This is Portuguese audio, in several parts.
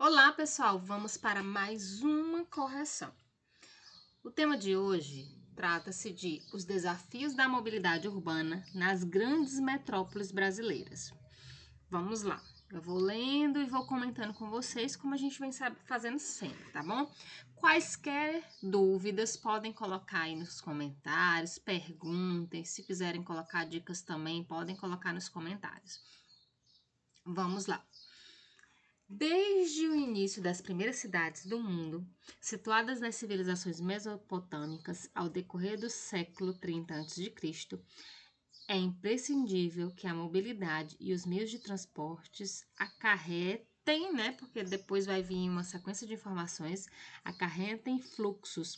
Olá, pessoal! Vamos para mais uma correção. O tema de hoje trata-se de os desafios da mobilidade urbana nas grandes metrópoles brasileiras. Vamos lá. Eu vou lendo e vou comentando com vocês como a gente vem fazendo sempre, tá bom? Quaisquer dúvidas podem colocar aí nos comentários, perguntem. Se quiserem colocar dicas também, podem colocar nos comentários. Vamos lá. Desde o início das primeiras cidades do mundo, situadas nas civilizações mesopotâmicas ao decorrer do século 30 a.C., é imprescindível que a mobilidade e os meios de transportes acarretem, né? Porque depois vai vir uma sequência de informações, acarretem fluxos.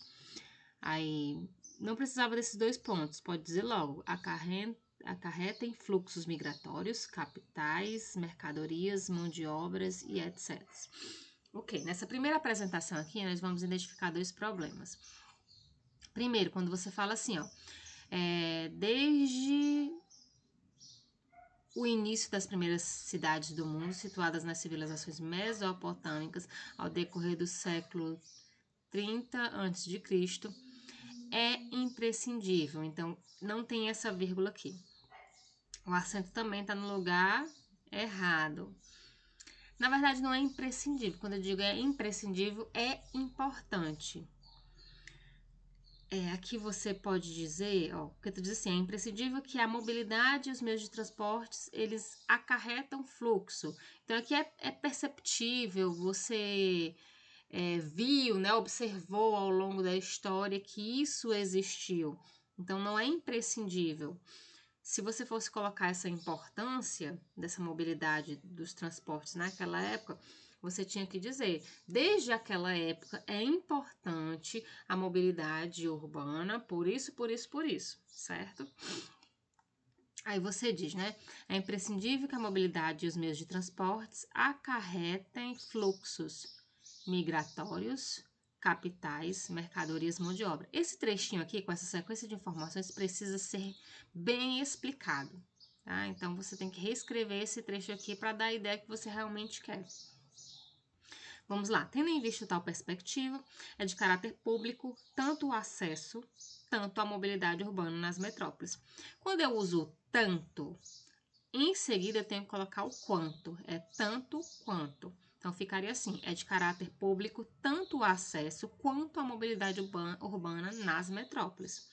Aí não precisava desses dois pontos, pode dizer logo, acarretem fluxos migratórios, capitais, mercadorias, mão de obras e etc. Ok, nessa primeira apresentação aqui, nós vamos identificar dois problemas. Primeiro, quando você fala assim, ó, desde o início das primeiras cidades do mundo, situadas nas civilizações mesopotâmicas, ao decorrer do século 30 a.C., é imprescindível. Então, não tem essa vírgula aqui. O acento também está no lugar errado. Na verdade, não é imprescindível. Quando eu digo é imprescindível, é importante. Aqui você pode dizer, ó, porque tu diz assim, é imprescindível que a mobilidade e os meios de transportes, eles acarretam fluxo. Então, aqui é perceptível, você viu, né, observou ao longo da história que isso existiu. Então, não é imprescindível. Se você fosse colocar essa importância dessa mobilidade dos transportes naquela época, você tinha que dizer, desde aquela época é importante a mobilidade urbana, por isso, certo? Aí você diz, né? É imprescindível que a mobilidade e os meios de transportes acarretem fluxos migratórios, capitais, mercadorias, mão de obra. Esse trechinho aqui, com essa sequência de informações, precisa ser bem explicado, tá? Então, você tem que reescrever esse trecho aqui para dar a ideia que você realmente quer. Vamos lá. Tendo em vista tal perspectiva, é de caráter público tanto o acesso, tanto a mobilidade urbana nas metrópoles. Quando eu uso tanto, em seguida eu tenho que colocar o quanto. É tanto quanto. Então, ficaria assim, é de caráter público tanto o acesso quanto a mobilidade urbana nas metrópoles.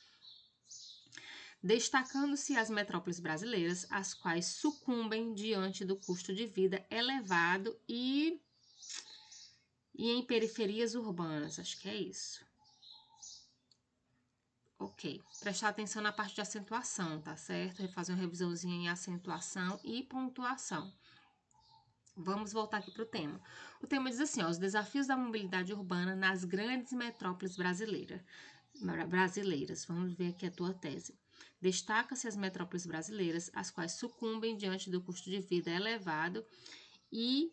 Destacando-se as metrópoles brasileiras, as quais sucumbem diante do custo de vida elevado e em periferias urbanas, acho que é isso. Ok, prestar atenção na parte de acentuação, tá certo? Fazer uma revisãozinha em acentuação e pontuação. Vamos voltar aqui para o tema. O tema diz assim, ó, os desafios da mobilidade urbana nas grandes metrópoles brasileiras. Vamos ver aqui a tua tese. Destaca-se as metrópoles brasileiras, as quais sucumbem diante do custo de vida elevado e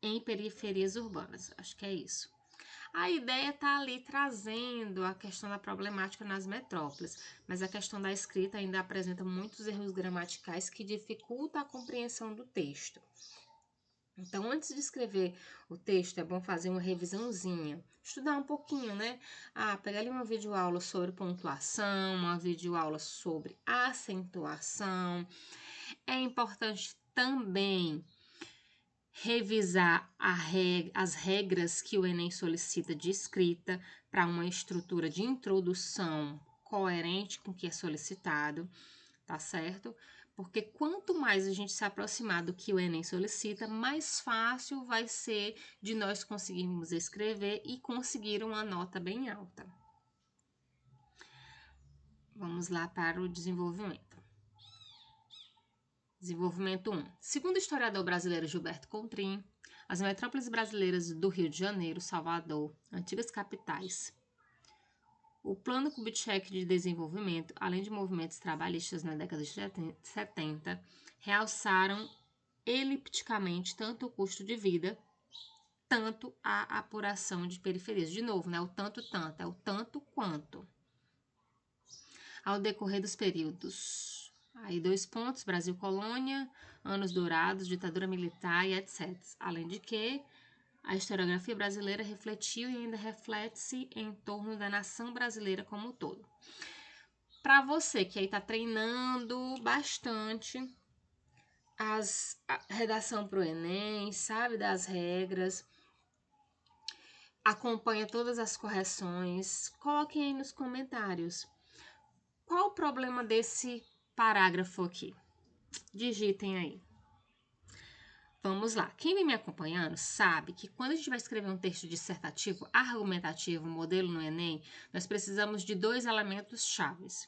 em periferias urbanas. Acho que é isso. A ideia está ali trazendo a questão da problemática nas metrópoles, mas a questão da escrita ainda apresenta muitos erros gramaticais que dificultam a compreensão do texto. Então, antes de escrever o texto, é bom fazer uma revisãozinha, estudar um pouquinho, né? Pegar ali uma videoaula sobre pontuação, uma videoaula sobre acentuação. É importante também revisar as regras que o Enem solicita de escrita para uma estrutura de introdução coerente com o que é solicitado, tá certo? Porque quanto mais a gente se aproximar do que o Enem solicita, mais fácil vai ser de nós conseguirmos escrever e conseguir uma nota bem alta. Vamos lá para o desenvolvimento. Desenvolvimento 1. Segundo o historiador brasileiro Gilberto Contrim, as metrópoles brasileiras do Rio de Janeiro, Salvador, antigas capitais, o Plano Kubitschek de Desenvolvimento, além de movimentos trabalhistas na década de 70, realçaram elipticamente tanto o custo de vida, tanto a apuração de periferias. De novo, né? O tanto, é o tanto quanto. Ao decorrer dos períodos. Aí 2 pontos, Brasil Colônia, Anos Dourados, ditadura militar e etc. Além de que A historiografia brasileira refletiu e ainda reflete-se em torno da nação brasileira como um todo. Para você que aí está treinando bastante a redação para o Enem, sabe das regras, acompanha todas as correções, coloquem aí nos comentários qual o problema desse parágrafo aqui. Digitem aí. Vamos lá. Quem vem me acompanhando sabe que quando a gente vai escrever um texto dissertativo, argumentativo, modelo no Enem, nós precisamos de 2 elementos chaves.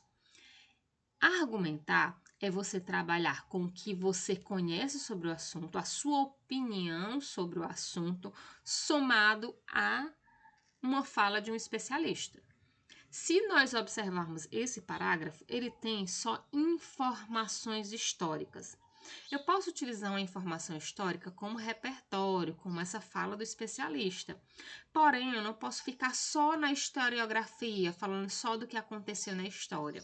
Argumentar é você trabalhar com o que você conhece sobre o assunto, a sua opinião sobre o assunto, somado a uma fala de um especialista. Se nós observarmos esse parágrafo, ele tem só informações históricas. Eu posso utilizar uma informação histórica como repertório, como essa fala do especialista. Porém, eu não posso ficar só na historiografia, falando só do que aconteceu na história.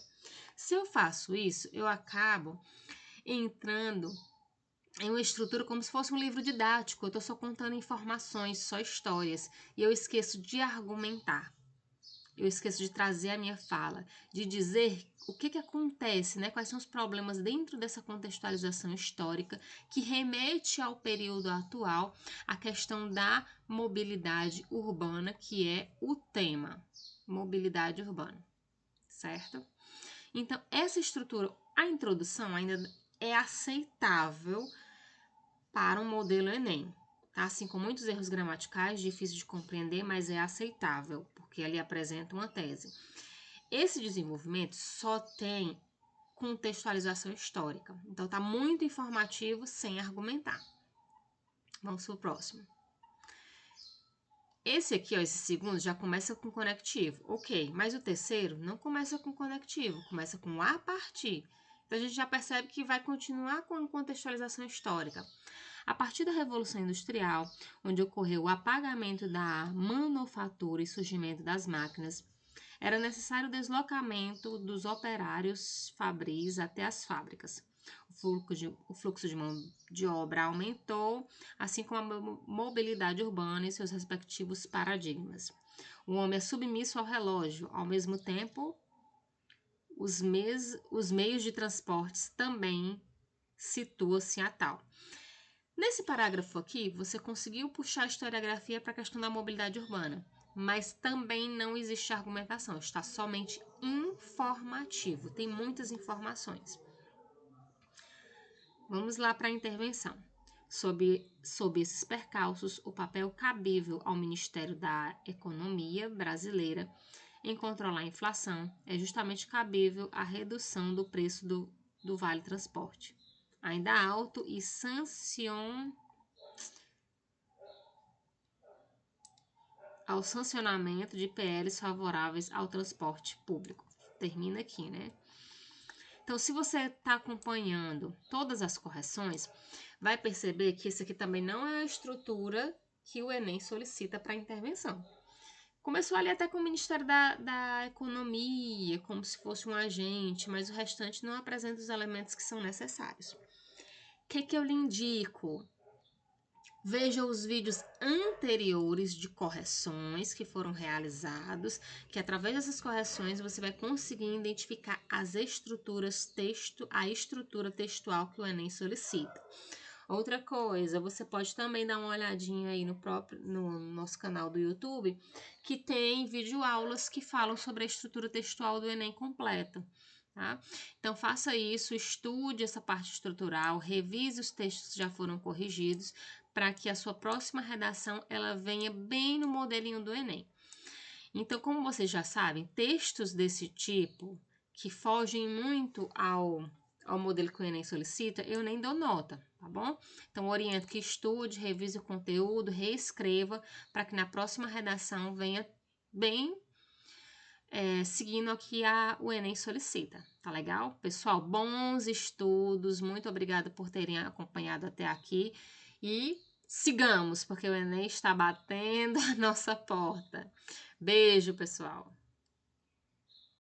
Se eu faço isso, eu acabo entrando em uma estrutura como se fosse um livro didático. Eu estou só contando informações, só histórias, e eu esqueço de argumentar. Eu esqueço de trazer a minha fala, de dizer o que acontece, né? Quais são os problemas dentro dessa contextualização histórica que remete ao período atual, a questão da mobilidade urbana, que é o tema, mobilidade urbana, certo? Então, essa estrutura, a introdução ainda é aceitável para um modelo Enem. Tá? Assim, com muitos erros gramaticais, difícil de compreender, mas é aceitável, porque ali apresenta uma tese. Esse desenvolvimento só tem contextualização histórica. Então, tá muito informativo sem argumentar. Vamos para o próximo. Esse aqui, ó, esse segundo, já começa com conectivo. Ok, mas o terceiro não começa com conectivo, começa com a partir. Então, a gente já percebe que vai continuar com contextualização histórica. A partir da Revolução Industrial, onde ocorreu o apagamento da manufatura e surgimento das máquinas, era necessário o deslocamento dos operários fabris até as fábricas. O fluxo de mão de obra aumentou, assim como a mobilidade urbana e seus respectivos paradigmas. O homem é submisso ao relógio, ao mesmo tempo, os meios de transportes também situa-se a tal. Nesse parágrafo aqui, você conseguiu puxar a historiografia para a questão da mobilidade urbana, mas também não existe argumentação, está somente informativo, tem muitas informações. Vamos lá para a intervenção. Sob esses percalços, o papel cabível ao Ministério da Economia brasileira em controlar a inflação é justamente cabível à redução do preço do Vale Transporte, ainda alto, e ao sancionamento de PLs favoráveis ao transporte público. Termina aqui, né? Então, se você está acompanhando todas as correções, vai perceber que esse aqui também não é a estrutura que o Enem solicita para a intervenção. Começou ali até com o Ministério da Economia, como se fosse um agente, mas o restante não apresenta os elementos que são necessários. O que eu lhe indico? Veja os vídeos anteriores de correções que foram realizados, que através dessas correções você vai conseguir identificar as estruturas a estrutura textual que o Enem solicita. Outra coisa, você pode também dar uma olhadinha aí no nosso canal do YouTube, que tem videoaulas que falam sobre a estrutura textual do Enem completa. Tá? Então, faça isso, estude essa parte estrutural, revise os textos que já foram corrigidos, para que a sua próxima redação ela venha bem no modelinho do Enem. Então, como vocês já sabem, textos desse tipo, que fogem muito ao modelo que o Enem solicita, eu nem dou nota, tá bom? Então, oriento que estude, revise o conteúdo, reescreva, para que na próxima redação venha bem seguindo o que o Enem solicita, tá legal? Pessoal, bons estudos, muito obrigada por terem acompanhado até aqui e sigamos, porque o Enem está batendo a nossa porta. Beijo, pessoal!